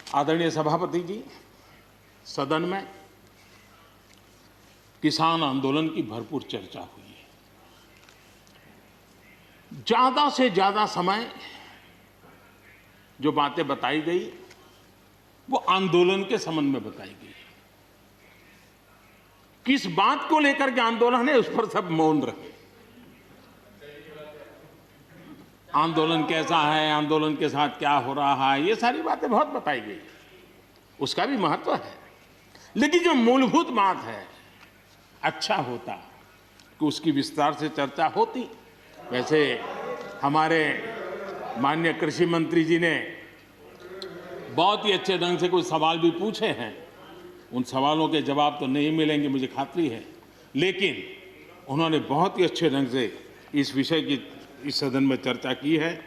आदरणीय सभापति जी, सदन में किसान आंदोलन की भरपूर चर्चा हुई है। ज्यादा से ज्यादा समय जो बातें बताई गई वो आंदोलन के संबंध में बताई गई। किस बात को लेकर के आंदोलन है उस पर सब मौन रहे। आंदोलन कैसा है, आंदोलन के साथ क्या हो रहा है, ये सारी बातें बहुत बताई गई, उसका भी महत्व है। लेकिन जो मूलभूत बात है, अच्छा होता कि उसकी विस्तार से चर्चा होती। वैसे हमारे माननीय कृषि मंत्री जी ने बहुत ही अच्छे ढंग से कुछ सवाल भी पूछे हैं। उन सवालों के जवाब तो नहीं मिलेंगे, मुझे खातरी है, लेकिन उन्होंने बहुत ही अच्छे ढंग से इस विषय की इस सदन में चर्चा की है।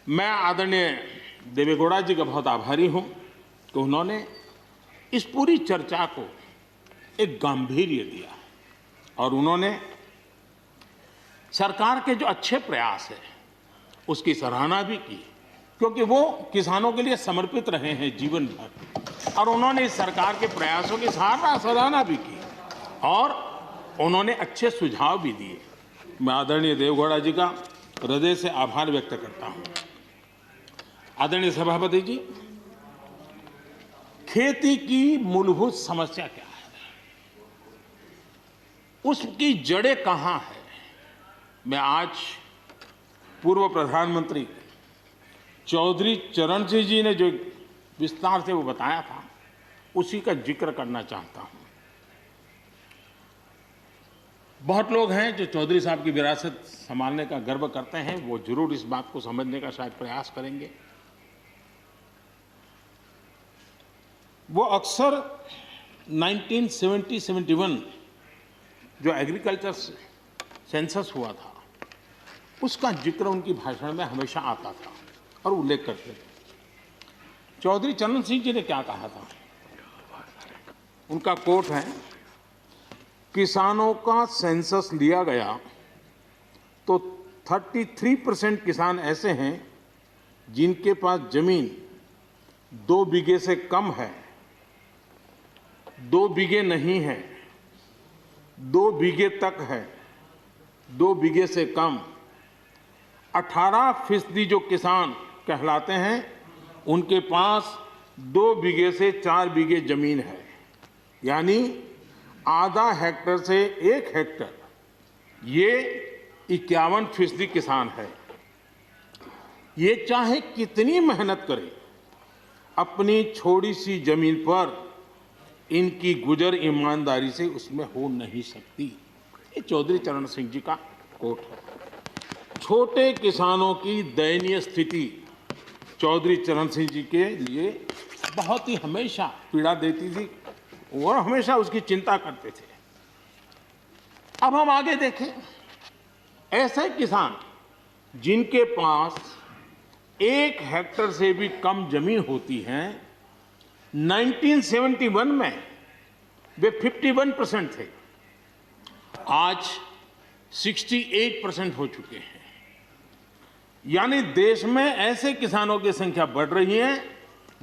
मैं आदरणीय देवेगौड़ा जी का बहुत आभारी हूं कि उन्होंने इस पूरी चर्चा को एक गांभीर्य दिया और उन्होंने सरकार के जो अच्छे प्रयास है उसकी सराहना भी की, क्योंकि वो किसानों के लिए समर्पित रहे हैं जीवन भर, और उन्होंने इस सरकार के प्रयासों की सराहना भी की और उन्होंने अच्छे सुझाव भी दिए। मैं आदरणीय देवेगौड़ा जी का हृदय से आभार व्यक्त करता हूं। आदरणीय सभापति जी, खेती की मूलभूत समस्या क्या है, उसकी जड़ें कहां है, मैं आज पूर्व प्रधानमंत्री चौधरी चरण सिंह जी ने जो विस्तार से वो बताया था उसी का जिक्र करना चाहता हूं। बहुत लोग हैं जो चौधरी साहब की विरासत संभालने का गर्व करते हैं, वो जरूर इस बात को समझने का शायद प्रयास करेंगे। वो अक्सर 1970-71 जो एग्रीकल्चर सेंसस हुआ था उसका जिक्र उनकी भाषण में हमेशा आता था और उल्लेख करते थे। चौधरी चरण सिंह जी ने क्या कहा था, उनका कोट है, किसानों का सेंसस लिया गया तो 33% किसान ऐसे हैं जिनके पास जमीन 2 बीघे से कम है, 2 बीघे नहीं है, 2 बीघे तक है, 2 बीघे से कम। 18% जो किसान कहलाते हैं उनके पास 2 बीघे से 4 बीघे जमीन है, यानी आधा हेक्टर से 1 हेक्टर, ये 51% किसान है। ये चाहे कितनी मेहनत करे, अपनी छोटी सी जमीन पर इनकी गुजर ईमानदारी से उसमें हो नहीं सकती। ये चौधरी चरण सिंह जी का कोट है। छोटे किसानों की दयनीय स्थिति चौधरी चरण सिंह जी के लिए बहुत ही हमेशा पीड़ा देती थी और हमेशा उसकी चिंता करते थे। अब हम आगे देखें, ऐसे किसान जिनके पास 1 हेक्टर से भी कम जमीन होती है, 1971 में वे 51% थे, आज 68% हो चुके हैं। यानी देश में ऐसे किसानों की संख्या बढ़ रही है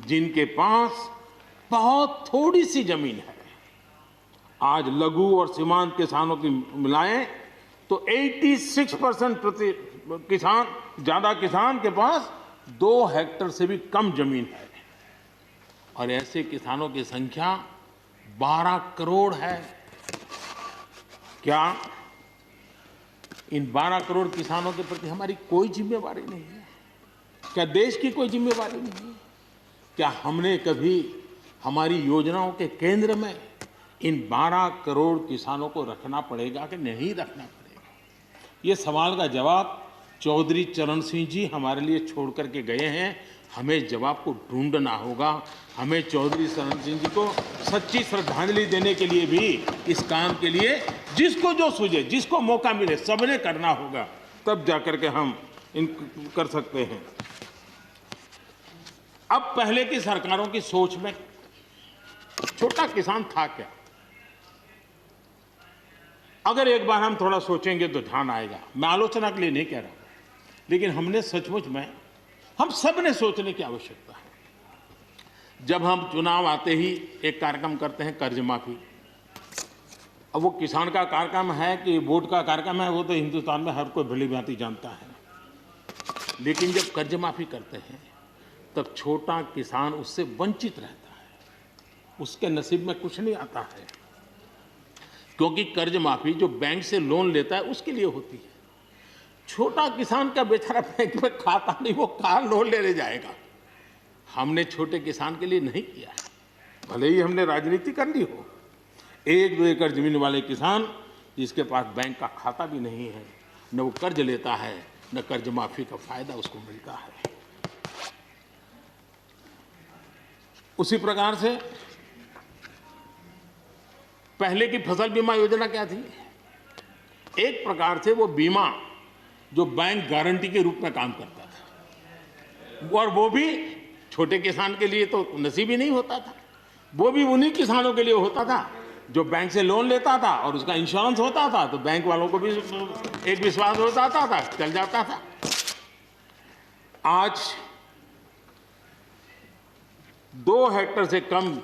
जिनके पास बहुत थोड़ी सी जमीन है। आज लघु और सीमांत किसानों की मिलाएं तो 86% ज्यादा किसान के पास 2 हेक्टर से भी कम जमीन है, और ऐसे किसानों की संख्या 12 करोड़ है। क्या इन 12 करोड़ किसानों के प्रति हमारी कोई जिम्मेवारी नहीं है? क्या देश की कोई जिम्मेवारी नहीं है? क्या हमने कभी हमारी योजनाओं के केंद्र में इन 12 करोड़ किसानों को रखना पड़ेगा कि नहीं रखना पड़ेगा? ये सवाल का जवाब चौधरी चरण सिंह जी हमारे लिए छोड़ करके गए हैं। हमें जवाब को ढूंढना होगा। हमें चौधरी चरण सिंह जी को सच्ची श्रद्धांजलि देने के लिए भी इस काम के लिए जिसको जो सूझे, जिसको मौका मिले, सबने करना होगा, तब जाकर के हम इन कर सकते हैं। अब पहले की सरकारों की सोच में छोटा किसान था क्या? अगर एक बार हम थोड़ा सोचेंगे तो ध्यान आएगा। मैं आलोचना के लिए नहीं कह रहा, लेकिन हमने सचमुच में हम सब ने सोचने की आवश्यकता है। जब हम चुनाव आते ही एक कार्यक्रम करते हैं कर्ज माफी। अब वो किसान का कार्यक्रम है कि वोट का कार्यक्रम है, वो तो हिंदुस्तान में हर कोई भली भांति जानता है। लेकिन जब कर्ज माफी करते हैं तब छोटा किसान उससे वंचित रहता है, उसके नसीब में कुछ नहीं आता है, क्योंकि कर्ज माफी जो बैंक से लोन लेता है उसके लिए होती है। छोटा किसान का बेचारा बैंक में खाता नहीं, वो कहाँ लोन लेने जाएगा। हमने छोटे किसान के लिए नहीं किया है, भले ही हमने राजनीति कर ली हो। 1-2 एकड़ जमीन वाले किसान जिसके पास बैंक का खाता भी नहीं है, न वो कर्ज लेता है, न कर्ज माफी का फायदा उसको मिलता है। उसी प्रकार से पहले की फसल बीमा योजना क्या थी? एक प्रकार से वो बीमा जो बैंक गारंटी के रूप में काम करता था, और वो भी छोटे किसान के लिए तो नसीब ही नहीं होता था। वो भी उन्हीं किसानों के लिए होता था जो बैंक से लोन लेता था और उसका इंश्योरेंस होता था, तो बैंक वालों को भी एक विश्वास होता था, चल जाता था। आज 2 हेक्टेयर से कम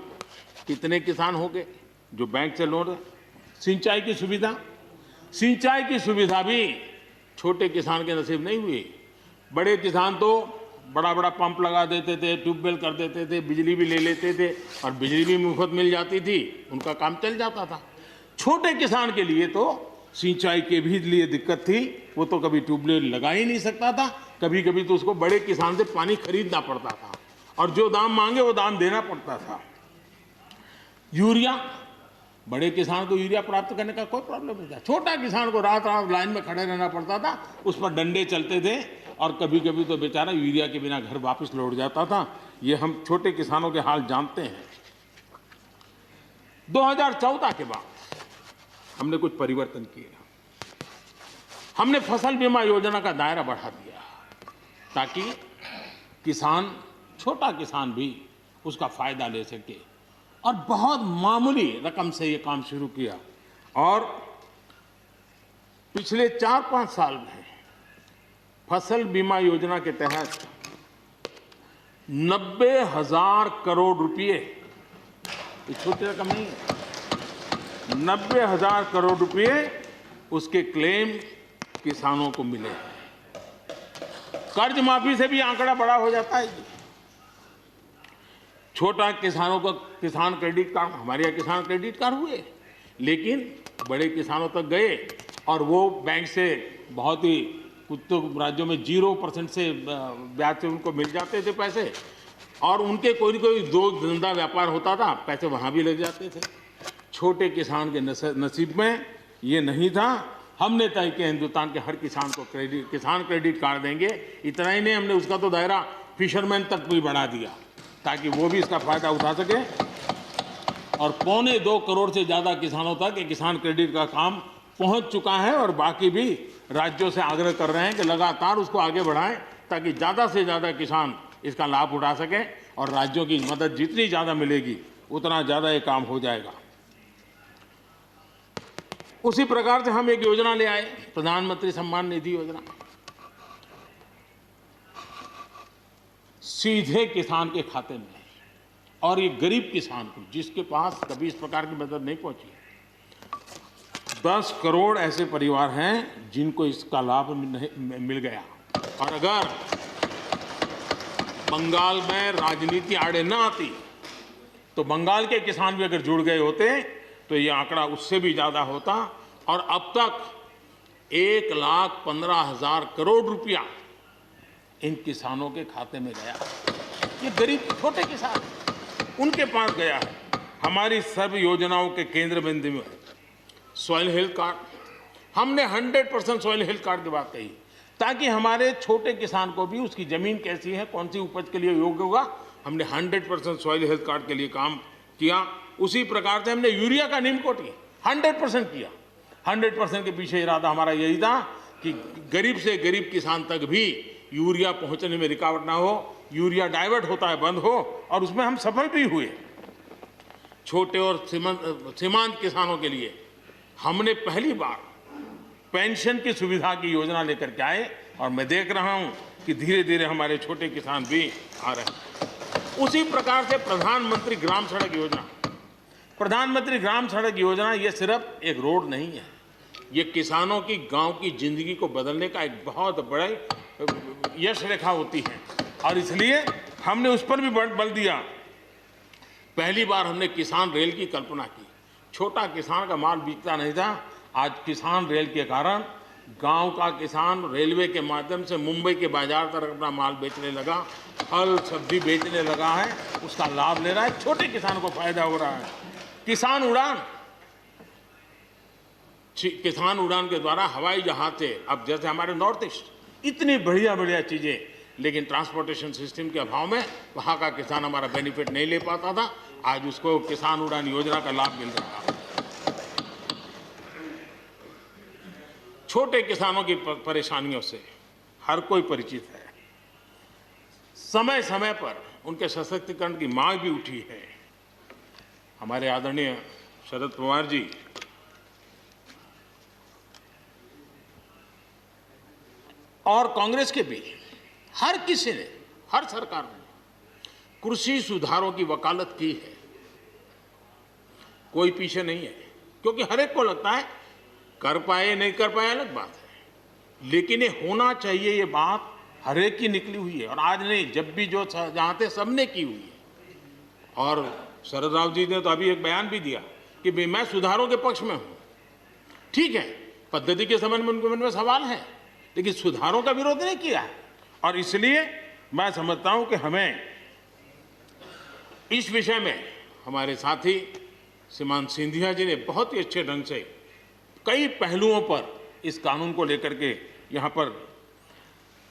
कितने किसान हो गए जो बैंक से लोन? सिंचाई की सुविधा भी छोटे किसान के नसीब नहीं हुई। बड़े किसान तो बड़ा बड़ा पंप लगा देते थे, ट्यूबवेल कर देते थे, बिजली भी ले लेते थे और बिजली भी मुफ्त मिल जाती थी, उनका काम चल जाता था। छोटे किसान के लिए तो सिंचाई के भी लिए दिक्कत थी, वो तो कभी ट्यूबवेल लगा ही नहीं सकता था, कभी कभी तो उसको बड़े किसान से पानी खरीदना पड़ता था और जो दाम मांगे वो दाम देना पड़ता था। यूरिया, बड़े किसान को यूरिया प्राप्त करने का कोई प्रॉब्लम नहीं था, छोटा किसान को रात रात लाइन में खड़े रहना पड़ता था, उस पर डंडे चलते थे और कभी कभी तो बेचारा यूरिया के बिना घर वापस लौट जाता था। ये हम छोटे किसानों के हाल जानते हैं। 2014 के बाद हमने कुछ परिवर्तन किए। हमने फसल बीमा योजना का दायरा बढ़ा दिया ताकि किसान, छोटा किसान भी उसका फायदा ले सके, और बहुत मामूली रकम से ये काम शुरू किया। और पिछले 4-5 साल में फसल बीमा योजना के तहत 90,000 करोड़ रुपए, ये छोटी रकम नहीं है, 90,000 करोड़ रुपए उसके क्लेम किसानों को मिले हैं। कर्ज माफी से भी आंकड़ा बड़ा हो जाता है। छोटा किसानों को किसान क्रेडिट कार्ड, हमारे यहाँ किसान क्रेडिट कार्ड हुए, लेकिन बड़े किसानों तक गए और वो बैंक से बहुत ही, कुछ तो राज्यों में 0% से ब्याज से उनको मिल जाते थे पैसे, और उनके कोई न कोई दो धंधा व्यापार होता था, पैसे वहाँ भी लग जाते थे। छोटे किसान के नसीब में ये नहीं था। हमने तय किया हिंदुस्तान के हर किसान को किसान क्रेडिट कार्ड देंगे। इतना ही नहीं, हमने उसका तो दायरा फिशरमैन तक भी बढ़ा दिया ताकि वो भी इसका फायदा उठा सके। और 2.25 करोड़ से ज़्यादा किसानों तक ये किसान क्रेडिट का काम पहुंच चुका है, और बाकी भी राज्यों से आग्रह कर रहे हैं कि लगातार उसको आगे बढ़ाएं ताकि ज़्यादा से ज़्यादा किसान इसका लाभ उठा सकें, और राज्यों की मदद जितनी ज़्यादा मिलेगी उतना ज़्यादा ये काम हो जाएगा। उसी प्रकार से हम एक योजना ले आए, प्रधानमंत्री सम्मान निधि योजना। सीधे किसान के खाते में, और ये गरीब किसान को जिसके पास कभी इस प्रकार की मदद नहीं पहुंची। 10 करोड़ ऐसे परिवार हैं जिनको इसका लाभ मिल गया। और अगर बंगाल में राजनीति आड़े न आती तो बंगाल के किसान भी अगर जुड़ गए होते तो ये आंकड़ा उससे भी ज्यादा होता। और अब तक 1,15,000 करोड़ रुपया इन किसानों के खाते में गया। ये गरीब छोटे किसान, उनके पास गया है। हमारी सब योजनाओं के केंद्र बिंदु में सॉइल हेल्थ कार्ड, हमने 100% सॉइल हेल्थ कार्ड की बात कही ताकि हमारे छोटे किसान को भी उसकी जमीन कैसी है, कौन सी उपज के लिए योग्य होगा, हमने 100% सॉइल हेल्थ कार्ड के लिए काम किया। उसी प्रकार से हमने यूरिया का निम्नकोटि 100% किया। 100% के पीछे इरादा हमारा यही था कि गरीब से गरीब किसान तक भी यूरिया पहुंचने में रुकावट ना हो, यूरिया डाइवर्ट होता है बंद हो, और उसमें हम सफल भी हुए। छोटे और सीमांत किसानों के लिए हमने पहली बार पेंशन की सुविधा की योजना लेकर के आए, और मैं देख रहा हूं कि धीरे धीरे हमारे छोटे किसान भी आ रहे हैं। उसी प्रकार से प्रधानमंत्री ग्राम सड़क योजना, प्रधानमंत्री ग्राम सड़क योजना ये सिर्फ एक रोड नहीं है, ये किसानों की गांव की जिंदगी को बदलने का एक बहुत बड़ा यश रेखा होती है और इसलिए हमने उस पर भी बल दिया। पहली बार हमने किसान रेल की कल्पना की। छोटा किसान का माल बिकता नहीं था, आज किसान रेल के कारण गांव का किसान रेलवे के माध्यम से मुंबई के बाजार तक अपना माल बेचने लगा, फल सब्जी बेचने लगा है, उसका लाभ ले रहा है, छोटे किसान को फायदा हो रहा है। किसान उड़ान के द्वारा हवाई जहाज से अब जैसे हमारे नॉर्थ ईस्ट इतनी बढ़िया बढ़िया चीजें, लेकिन ट्रांसपोर्टेशन सिस्टम के अभाव में वहां का किसान हमारा बेनिफिट नहीं ले पाता था, आज उसको किसान उड़ान योजना का लाभ मिल रहा है। छोटे किसानों की परेशानियों से हर कोई परिचित है। समय समय पर उनके सशक्तिकरण की मांग भी उठी है। हमारे आदरणीय शरद पवार जी और कांग्रेस के भी हर किसी ने, हर सरकार ने कृषि सुधारों की वकालत की है। कोई पीछे नहीं है, क्योंकि हर एक को लगता है कर पाए नहीं कर पाए अलग बात है, लेकिन ये होना चाहिए, ये बात हर एक की निकली हुई है और आज नहीं, जब भी जो जहां थे सबने की हुई है। और शरद राव जी ने तो अभी एक बयान भी दिया कि मैं सुधारों के पक्ष में हूं। ठीक है, पद्धति के संबंध में उनके मन में सवाल है, लेकिन सुधारों का विरोध नहीं किया है और इसलिए मैं समझता हूं कि हमें इस विषय में हमारे साथी श्रीमान सिंधिया जी ने बहुत ही अच्छे ढंग से कई पहलुओं पर इस कानून को लेकर के यहाँ पर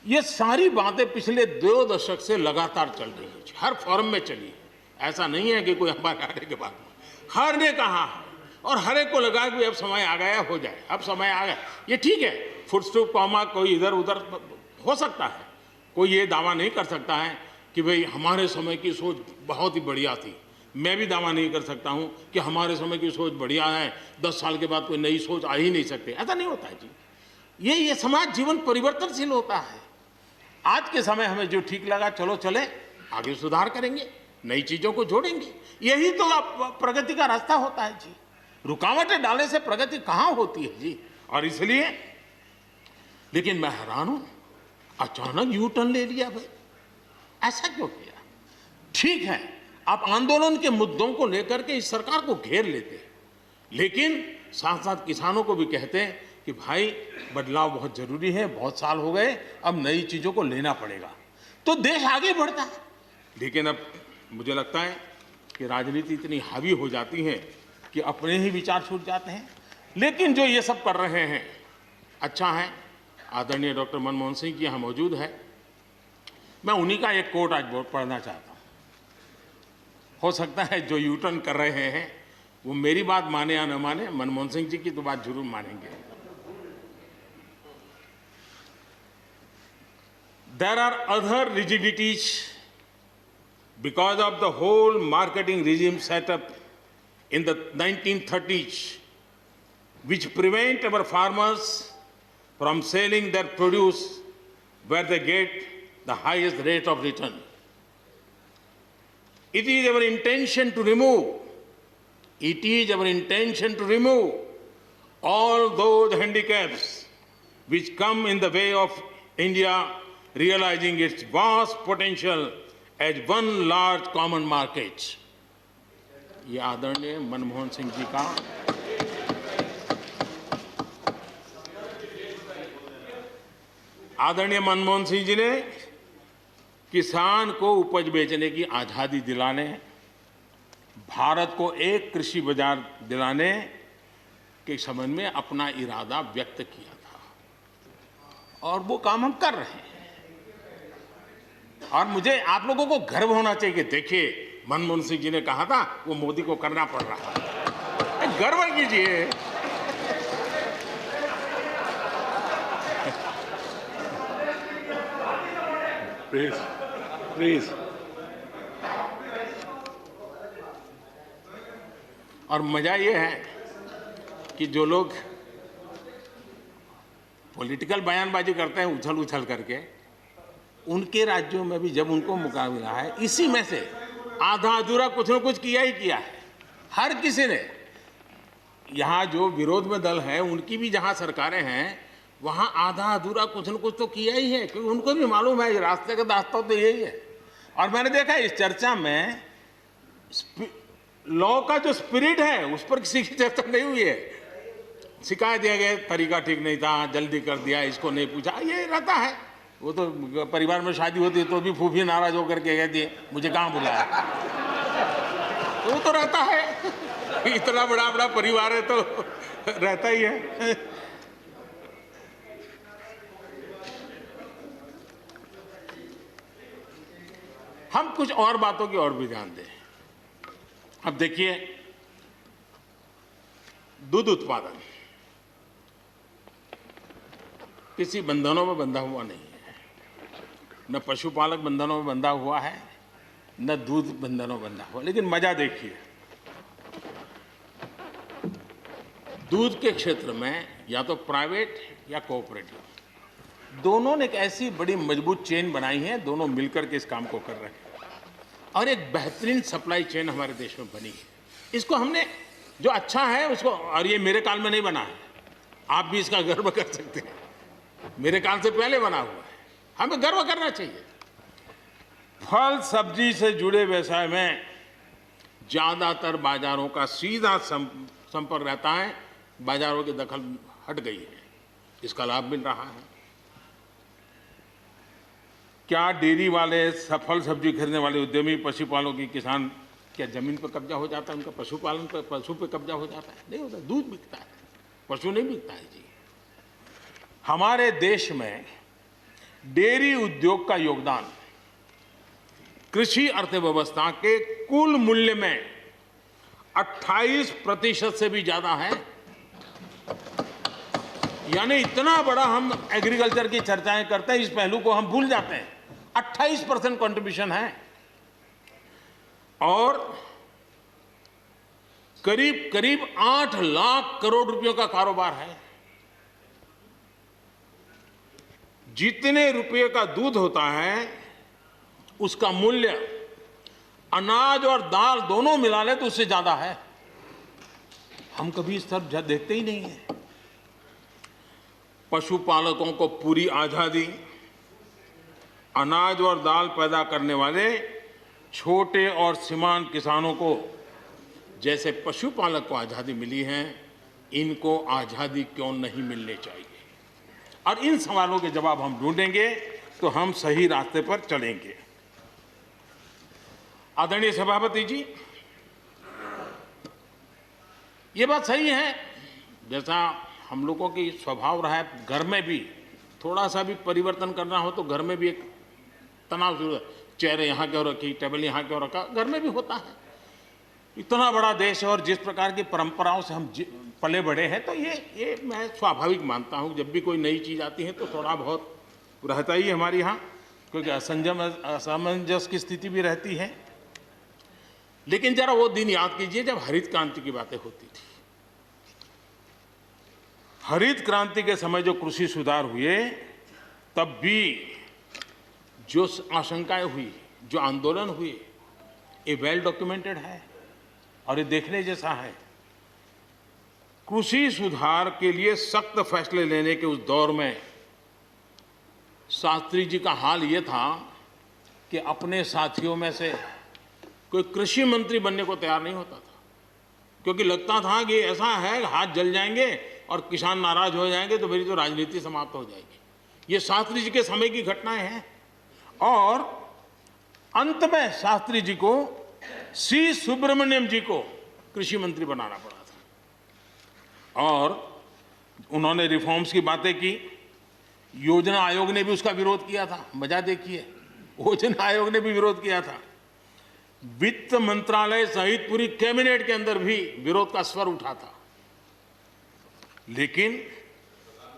ये सारी बातें पिछले 2 दशक से लगातार चल रही है, हर फोरम में चली है। ऐसा नहीं है कि कोई हमारे आने के बाद में, हर ने कहा है और हर एक को लगा कि अब समय आ गया, हो जाए, अब समय आ गया। ये ठीक है, फुल स्टॉप कॉमा कोई इधर उधर हो सकता है, कोई ये दावा नहीं कर सकता है कि भाई हमारे समय की सोच बहुत ही बढ़िया थी। मैं भी दावा नहीं कर सकता हूं कि हमारे समय की सोच बढ़िया है, 10 साल के बाद कोई नई सोच आ ही नहीं सकती। ऐसा नहीं होता है जी। ये समाज जीवन परिवर्तनशील होता है। आज के समय हमें जो ठीक लगा चलो चले, आगे सुधार करेंगे, नई चीजों को जोड़ेंगे, यही तो प्रगति का रास्ता होता है जी। रुकावटें डालने से प्रगति कहां होती है जी। और इसलिए, लेकिन मैं हैरान हूं, अचानक यू टर्न ले लिया भाई, ऐसा क्यों किया? ठीक है, आप आंदोलन के मुद्दों को लेकर के इस सरकार को घेर लेते, लेकिन साथ साथ किसानों को भी कहते हैं कि भाई बदलाव बहुत जरूरी है, बहुत साल हो गए, अब नई चीजों को लेना पड़ेगा, तो देश आगे बढ़ता है। लेकिन अब मुझे लगता है कि राजनीति इतनी हावी हो जाती है कि अपने ही विचार छूट जाते हैं। लेकिन जो ये सब कर रहे हैं अच्छा है। आदरणीय डॉक्टर मनमोहन सिंह जी यहाँ मौजूद है, मैं उन्हीं का एक कोट आज पढ़ना चाहता हूँ। हो सकता है जो यू टर्न कर रहे हैं वो मेरी बात माने या न माने, मनमोहन सिंह जी की तो बात जरूर मानेंगे। There are other rigidities because of the whole marketing regime set up in the 1930s, which prevent our farmers from selling their produce where they get the highest rate of return. It is our intention to remove all those handicaps which come in the way of India realizing its vast potential as one large common market. ये आदरणीय मनमोहन सिंह जी का आदरणीय मनमोहन सिंह जी ने किसान को उपज बेचने की आजादी दिलाने, भारत को एक कृषि बाजार दिलाने के संबंध में अपना इरादा व्यक्त किया था और वो काम हम कर रहे हैं। और मुझे आप लोगों को गर्व होना चाहिए कि देखिए मनमोहन सिंह जी ने कहा था वो मोदी को करना पड़ रहा है, गर्व कीजिए। प्लीज। और मजा ये है कि जो लोग पॉलिटिकल बयानबाजी करते हैं उछल उछल करके, उनके राज्यों में भी जब उनको मौका मिला है, इसी में से आधा अधूरा कुछ न कुछ किया ही किया है। हर किसी ने, यहाँ जो विरोध में दल है उनकी भी जहाँ सरकारें हैं वहाँ आधा अधूरा कुछ न कुछ तो किया ही है, क्योंकि उनको भी मालूम है रास्ते का रास्ता तो यही है। और मैंने देखा इस चर्चा में लॉ का जो स्पिरिट है उस पर किसी की चर्चा नहीं हुई है। शिकायत दिया गया तरीका ठीक नहीं था, जल्दी कर दिया, इसको नहीं पूछा, ये रहता है। वो तो परिवार में शादी होती है तो भी फूफी नाराज होकर के कहती है मुझे कहाँ बुलाया। वो तो रहता है, इतना बड़ा बड़ा परिवार है तो रहता ही है। हम कुछ और बातों की ओर भी ध्यान दें। अब देखिए, दूध उत्पादन किसी बंधनों में बंधा हुआ नहीं है, न पशुपालक बंधनों में बंधा हुआ है, न दूध बंधनों में बंधा हुआ। लेकिन मजा देखिए, दूध के क्षेत्र में या तो प्राइवेट या कोऑपरेटिव, दोनों ने एक ऐसी बड़ी मजबूत चेन बनाई है, दोनों मिलकर के इस काम को कर रहे हैं और एक बेहतरीन सप्लाई चेन हमारे देश में बनी है। इसको हमने जो अच्छा है उसको, और ये मेरे काल में नहीं बना है, आप भी इसका गर्व कर सकते हैं, मेरे काल से पहले बना हुआ है, हमें गर्व करना चाहिए। फल सब्जी से जुड़े व्यवसाय में ज्यादातर बाजारों का सीधा संपर्क रहता है, बाजारों की दखल हट गई है, इसका लाभ मिल रहा है। क्या डेयरी वाले, फल सब्जी खरीदने वाले उद्यमी, पशुपालकों की किसान, क्या जमीन पर कब्जा हो जाता है उनका? पशुपालन पर, पशु पे कब्जा हो जाता है? नहीं होता, दूध बिकता है, पशु नहीं बिकता है जी। हमारे देश में डेयरी उद्योग का योगदान कृषि अर्थव्यवस्था के कुल मूल्य में 28% से भी ज्यादा है। यानी इतना बड़ा हम एग्रीकल्चर की चर्चाएं करते हैं, इस पहलू को हम भूल जाते हैं। 28% कंट्रीब्यूशन है और करीब करीब 8 लाख करोड़ रुपयों का कारोबार है। जितने रुपये का दूध होता है उसका मूल्य अनाज और दाल दोनों मिला ले तो उससे ज्यादा है। हम कभी इस तरफ देखते ही नहीं है। पशुपालकों को पूरी आजादी, अनाज और दाल पैदा करने वाले छोटे और सीमांत किसानों को जैसे पशुपालक को आजादी मिली है, इनको आजादी क्यों नहीं मिलनी चाहिए? और इन सवालों के जवाब हम ढूंढेंगे तो हम सही रास्ते पर चलेंगे। आदरणीय सभापति जी, ये बात सही है, जैसा हम लोगों की स्वभाव रहा है, घर में भी थोड़ा सा भी परिवर्तन करना हो तो घर में भी एक तनाव शुरू है। चेयर यहाँ क्यों रखी, टेबल यहाँ क्यों रखा, घर में भी होता है। इतना बड़ा देश है और जिस प्रकार की परंपराओं से हम पले बड़े हैं, तो ये मैं स्वाभाविक मानता हूँ। जब भी कोई नई चीज़ आती है तो थोड़ा बहुत रहता ही हमारे यहाँ, क्योंकि असमंजस की स्थिति भी रहती है। लेकिन जरा वो दिन याद कीजिए जब हरित क्रांति की बातें होती थी। हरित क्रांति के समय जो कृषि सुधार हुए, तब भी जो आशंकाएं हुई, जो आंदोलन हुए, ये वेल डॉक्यूमेंटेड है और ये देखने जैसा है। कृषि सुधार के लिए सख्त फैसले लेने के उस दौर में शास्त्री जी का हाल ये था कि अपने साथियों में से कोई कृषि मंत्री बनने को तैयार नहीं होता था, क्योंकि लगता था कि ऐसा है हाथ जल जाएंगे और किसान नाराज हो जाएंगे तो मेरी तो राजनीति समाप्त हो जाएगी। ये शास्त्री जी के समय की घटनाएं हैं। और अंत में शास्त्री जी को सी सुब्रमण्यम जी को कृषि मंत्री बनाना पड़ा था और उन्होंने रिफॉर्म्स की बातें की। योजना आयोग ने भी उसका विरोध किया था। मजा देखिए, योजना आयोग ने भी विरोध किया था। वित्त मंत्रालय सहित पूरी कैबिनेट के अंदर भी विरोध का स्वर उठा था। लेकिन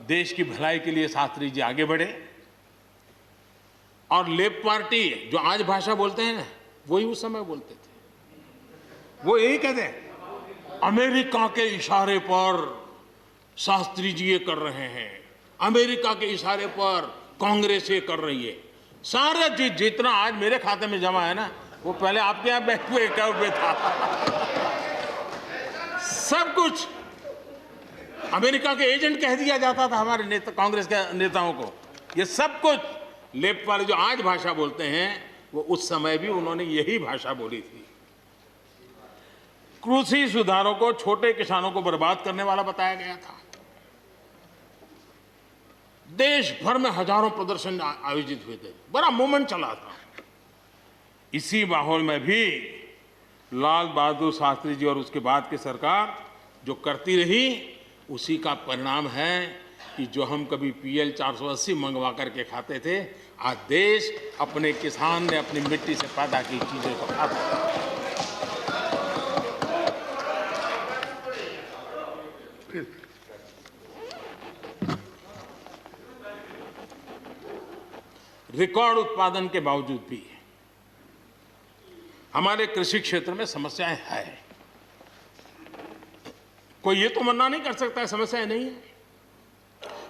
देश की भलाई के लिए शास्त्री जी आगे बढ़े और लेफ्ट पार्टी जो आज भाषा बोलते हैं ना, वही उस समय बोलते थे। वो यही कहते हैं, अमेरिका के इशारे पर शास्त्री जी ये कर रहे हैं, अमेरिका के इशारे पर कांग्रेस ये कर रही है। सारा जितना आज मेरे खाते में जमा है ना, वो पहले आपके यहाँ बैंक में अकाउंट में था। सब कुछ अमेरिका के एजेंट कह दिया जाता था हमारे नेता, कांग्रेस के नेताओं को। ये सब कुछ लेफ्ट वाले जो आज भाषा बोलते हैं, वो उस समय भी उन्होंने यही भाषा बोली थी। कृषि सुधारों को छोटे किसानों को बर्बाद करने वाला बताया गया था। देश भर में हजारों प्रदर्शन आयोजित हुए थे, बड़ा मूवमेंट चला था। इसी माहौल में भी लाल बहादुर शास्त्री जी और उसके बाद की सरकार जो करती रही, उसी का परिणाम है कि जो हम कभी PL 480 मंगवा करके खाते थे, आज देश अपने किसान ने अपनी मिट्टी से पैदा की चीजों को खाता है। रिकॉर्ड उत्पादन के बावजूद भी हमारे कृषि क्षेत्र में समस्याएं हैं। कोई ये तो मना नहीं कर सकता है समस्याएं नहीं है,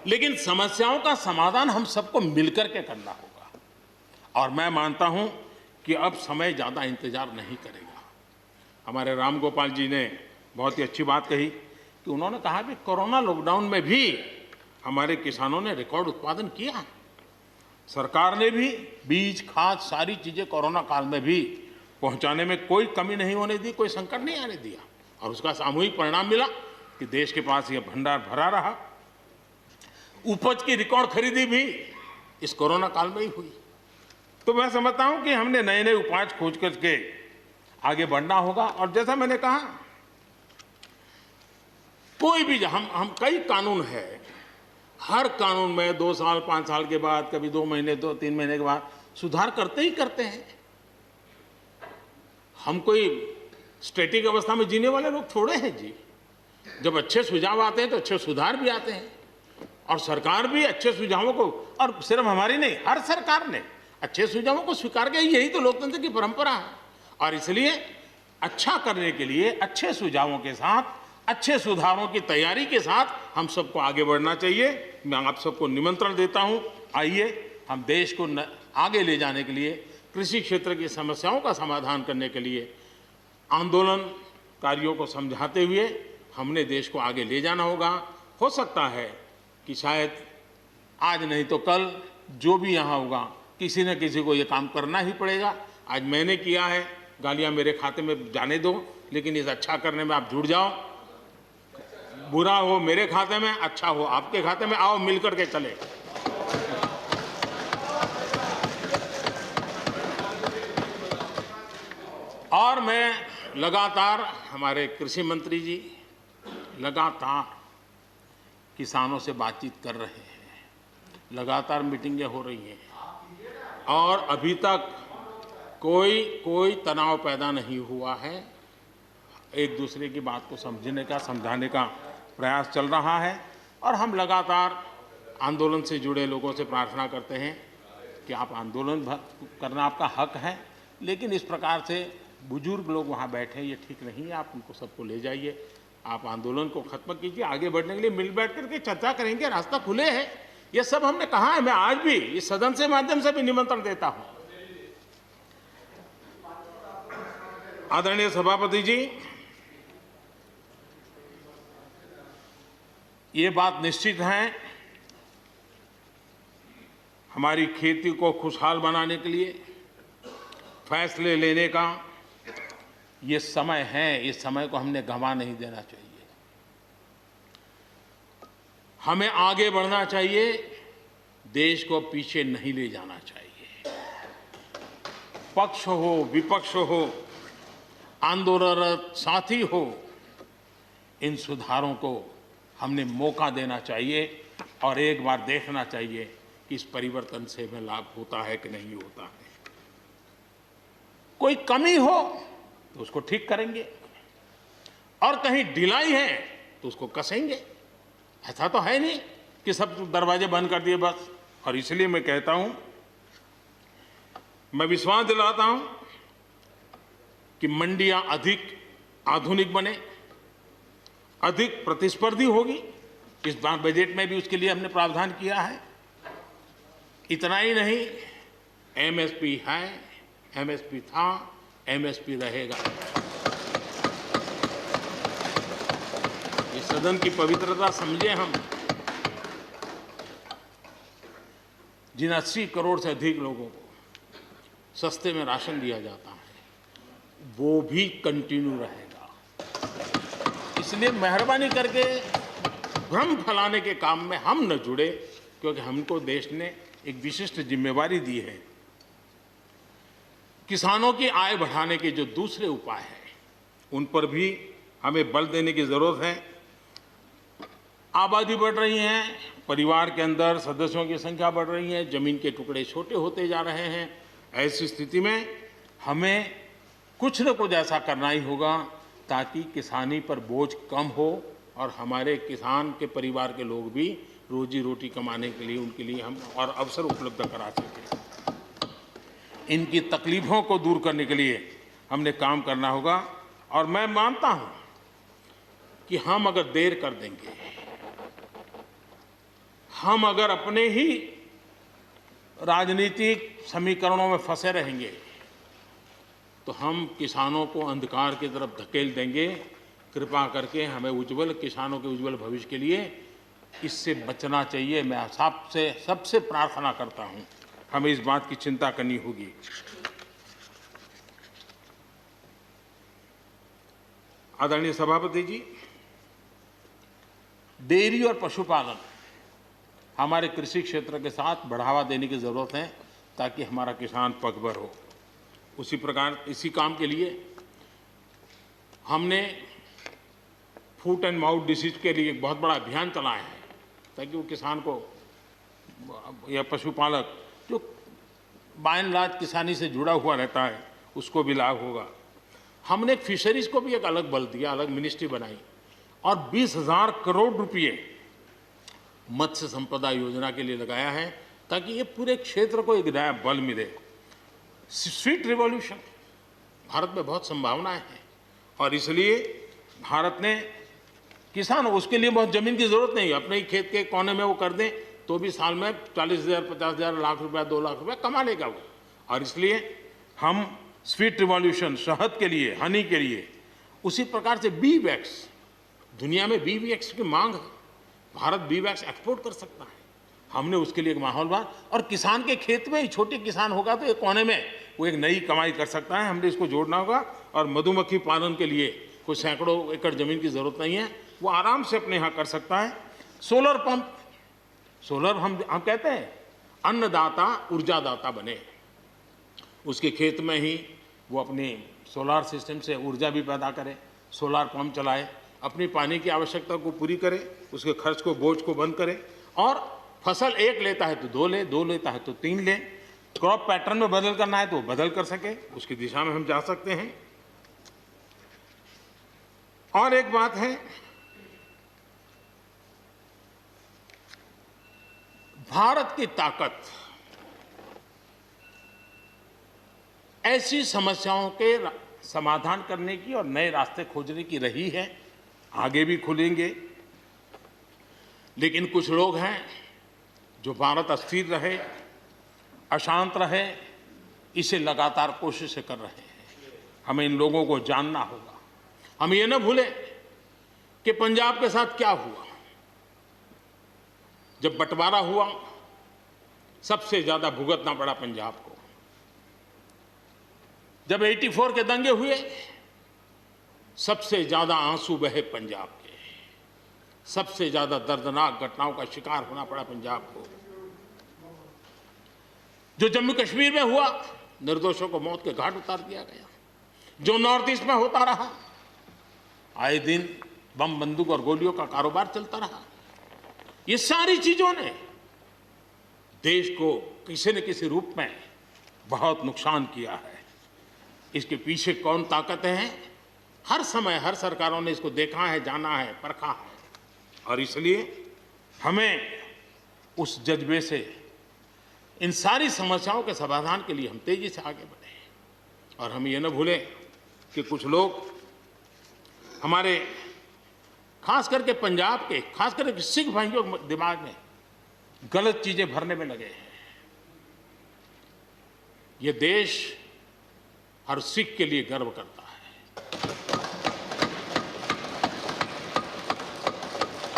लेकिन समस्याओं का समाधान हम सबको मिलकर के करना होगा। और मैं मानता हूं कि अब समय ज्यादा इंतजार नहीं करेगा। हमारे राम गोपाल जी ने बहुत ही अच्छी बात कही कि उन्होंने कहा कि कोरोना लॉकडाउन में भी हमारे किसानों ने रिकॉर्ड उत्पादन किया। सरकार ने भी बीज, खाद, सारी चीजें कोरोना काल में भी पहुंचाने में कोई कमी नहीं होने दी, कोई संकट नहीं आने दिया, और उसका सामूहिक परिणाम मिला कि देश के पास यह भंडार भरा रहा। उपज की रिकॉर्ड खरीदी भी इस कोरोना काल में ही हुई। तो मैं समझता हूं कि हमने नए नए उपाय खोज करके आगे बढ़ना होगा। और जैसा मैंने कहा, कोई भी हम कई कानून है, हर कानून में 2 साल 5 साल के बाद, कभी 2 महीने 2-3 महीने के बाद सुधार करते ही करते हैं। हम कोई स्टैटिक अवस्था में जीने वाले लोग थोड़े हैं जी। जब अच्छे सुझाव आते हैं तो अच्छे सुधार भी आते हैं, और सरकार भी अच्छे सुझावों को, और सिर्फ हमारी नहीं, हर सरकार ने अच्छे सुझावों को स्वीकार किया। यही तो लोकतंत्र की परंपरा है। और इसलिए अच्छा करने के लिए अच्छे सुझावों के साथ, अच्छे सुधारों की तैयारी के साथ हम सबको आगे बढ़ना चाहिए। मैं आप सबको निमंत्रण देता हूं, आइए हम देश को आगे ले जाने के लिए, कृषि क्षेत्र की समस्याओं का समाधान करने के लिए आंदोलनकारियों को समझाते हुए हमने देश को आगे ले जाना होगा। हो सकता है कि शायद आज नहीं तो कल जो भी यहाँ होगा, किसी न किसी को ये काम करना ही पड़ेगा। आज मैंने किया है, गालियाँ मेरे खाते में जाने दो, लेकिन इस अच्छा करने में आप जुड़ जाओ। बुरा हो मेरे खाते में, अच्छा हो आपके खाते में, आओ मिलकर के चले। और मैं लगातार, हमारे कृषि मंत्री जी लगातार किसानों से बातचीत कर रहे हैं, लगातार मीटिंगें हो रही हैं, और अभी तक कोई तनाव पैदा नहीं हुआ है। एक दूसरे की बात को समझने का, समझाने का प्रयास चल रहा है। और हम लगातार आंदोलन से जुड़े लोगों से प्रार्थना करते हैं कि आप आंदोलन करना आपका हक है, लेकिन इस प्रकार से बुजुर्ग लोग वहाँ बैठे, ये ठीक नहीं है। आप उनको सबको ले जाइए, आप आंदोलन को खत्म कीजिए। आगे बढ़ने के लिए मिल बैठ करके चर्चा करेंगे, रास्ता खुले है। ये सब हमने कहा है। मैं आज भी इस सदन से माध्यम से भी निमंत्रण देता हूँ। आदरणीय सभापति जी, ये बात निश्चित है, हमारी खेती को खुशहाल बनाने के लिए फैसले लेने का ये समय है। इस समय को हमने गंवा नहीं देना चाहिए। हमें आगे बढ़ना चाहिए, देश को पीछे नहीं ले जाना चाहिए। पक्ष हो, विपक्ष हो, आंदोलनरत साथी हो, इन सुधारों को हमने मौका देना चाहिए और एक बार देखना चाहिए कि इस परिवर्तन से हमें लाभ होता है कि नहीं होता है। कोई कमी हो तो उसको ठीक करेंगे, और कहीं ढिलाई है तो उसको कसेंगे। ऐसा तो है नहीं कि सब दरवाजे बंद कर दिए बस। और इसलिए मैं कहता हूं, मैं विश्वास दिलाता हूं कि मंडियां अधिक आधुनिक बने, अधिक प्रतिस्पर्धी होगी। इस बार बजट में भी उसके लिए हमने प्रावधान किया है। इतना ही नहीं, एमएसपी है, एमएसपी था, एमएसपी रहेगा। ये सदन की पवित्रता समझे हम। जिन 80 करोड़ से अधिक लोगों को सस्ते में राशन दिया जाता है, वो भी कंटिन्यू रहेगा। इसलिए मेहरबानी करके भ्रम फैलाने के काम में हम न जुड़े, क्योंकि हमको देश ने एक विशिष्ट जिम्मेवारी दी है। किसानों की आय बढ़ाने के जो दूसरे उपाय हैं, उन पर भी हमें बल देने की जरूरत है। आबादी बढ़ रही है, परिवार के अंदर सदस्यों की संख्या बढ़ रही है, जमीन के टुकड़े छोटे होते जा रहे हैं। ऐसी स्थिति में हमें कुछ न कुछ ऐसा करना ही होगा ताकि किसानी पर बोझ कम हो और हमारे किसान के परिवार के लोग भी रोजी रोटी कमाने के लिए, उनके लिए हम और अवसर उपलब्ध करा सकें। इनकी तकलीफों को दूर करने के लिए हमने काम करना होगा। और मैं मानता हूं कि हम अगर देर कर देंगे, हम अगर अपने ही राजनीतिक समीकरणों में फंसे रहेंगे, तो हम किसानों को अंधकार की तरफ धकेल देंगे। कृपा करके हमें उज्जवल किसानों के उज्जवल भविष्य के लिए इससे बचना चाहिए। मैं सबसे प्रार्थना करता हूं, हमें इस बात की चिंता करनी होगी। आदरणीय सभापति जी, डेयरी और पशुपालन हमारे कृषि क्षेत्र के साथ बढ़ावा देने की जरूरत है ताकि हमारा किसान पगभर हो। उसी प्रकार इसी काम के लिए हमने फुट एंड माउथ डिसीज के लिए एक बहुत बड़ा अभियान चलाया है ताकि वो किसान को या पशुपालक जो बाय एंड लार्ज किसानी से जुड़ा हुआ रहता है उसको भी लाभ होगा। हमने फिशरीज को भी एक अलग बल दिया, अलग मिनिस्ट्री बनाई और 20,000 करोड़ रुपए मत्स्य संपदा योजना के लिए लगाया है ताकि ये पूरे क्षेत्र को एक नया बल मिले। स्वीट रिवॉल्यूशन, भारत में बहुत संभावनाएं हैं और इसलिए भारत ने किसान, उसके लिए बहुत जमीन की जरूरत नहीं, अपने ही खेत के कोने में वो कर दें तो भी साल में 40,000, 50,000, लाख रुपया, 2 लाख रुपया कमा लेगा वो। और इसलिए हम स्वीट रिवॉल्यूशन, शहद के लिए, हनी के लिए, उसी प्रकार से बी वैक्स, दुनिया में बी वैक्स की मांग है, भारत बी वैक्स एक्सपोर्ट कर सकता है। हमने उसके लिए एक माहौल बना और किसान के खेत में ही छोटे किसान होगा तो एक कोने में वो एक नई कमाई कर सकता है। हमने इसको जोड़ना होगा और मधुमक्खी पालन के लिए कोई सैकड़ों एकड़ जमीन की जरूरत नहीं है, वो आराम से अपने यहाँ कर सकता है। सोलर पंप, सोलर हम कहते हैं अन्नदाता ऊर्जादाता बने, उसके खेत में ही वो अपनी सोलार सिस्टम से ऊर्जा भी पैदा करे, सोलार पंप चलाए, अपनी पानी की आवश्यकता को पूरी करे, उसके खर्च को, बोझ को बंद करे और फसल एक लेता है तो 2 ले, 2 लेता है तो 3 ले। क्रॉप पैटर्न में बदल करना है तो बदल कर सके, उसकी दिशा में हम जा सकते हैं। और एक बात है, भारत की ताकत ऐसी समस्याओं के समाधान करने की और नए रास्ते खोजने की रही है, आगे भी खुलेंगे। लेकिन कुछ लोग हैं जो भारत अस्थिर रहे, अशांत रहे, इसे लगातार कोशिशें कर रहे हैं। हमें इन लोगों को जानना होगा। हम ये न भूलें कि पंजाब के साथ क्या हुआ। जब बंटवारा हुआ, सबसे ज्यादा भुगतना पड़ा पंजाब को। जब 84 के दंगे हुए, सबसे ज्यादा आंसू बहे पंजाब के, सबसे ज्यादा दर्दनाक घटनाओं का शिकार होना पड़ा पंजाब को। जो जम्मू कश्मीर में हुआ, निर्दोषों को मौत के घाट उतार दिया गया। जो नॉर्थ ईस्ट में होता रहा, आए दिन बम, बंदूक और गोलियों का कारोबार चलता रहा। ये सारी चीजों ने देश को किसी न किसी रूप में बहुत नुकसान किया है। इसके पीछे कौन ताकतें हैं, हर समय हर सरकारों ने इसको देखा है, जाना है, परखा है। और इसलिए हमें उस जज्बे से इन सारी समस्याओं के समाधान के लिए हम तेजी से आगे बढ़े। और हम ये न भूलें कि कुछ लोग हमारे, खास करके पंजाब के, खास करके सिख भाइयों के दिमाग में गलत चीजें भरने में लगे हैं। ये देश हर सिख के लिए गर्व करता है।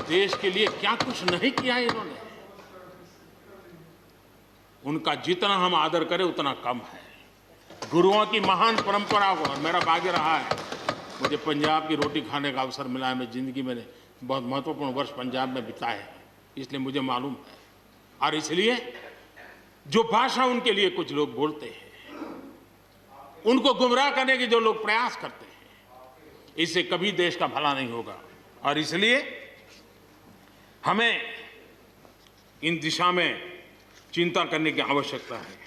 देश के लिए क्या कुछ नहीं किया इन्होंने, उनका जितना हम आदर करें उतना कम है। गुरुओं की महान परंपरा को, और मेरा भाग्य रहा है मुझे पंजाब की रोटी खाने का अवसर मिला है। मैं जिंदगी में बहुत महत्वपूर्ण वर्ष पंजाब में बिताए हैं, इसलिए मुझे मालूम है। और इसलिए जो भाषा उनके लिए कुछ लोग बोलते हैं, उनको गुमराह करने के जो लोग प्रयास करते हैं, इससे कभी देश का भला नहीं होगा। और इसलिए हमें इन दिशा में चिंता करने की आवश्यकता है।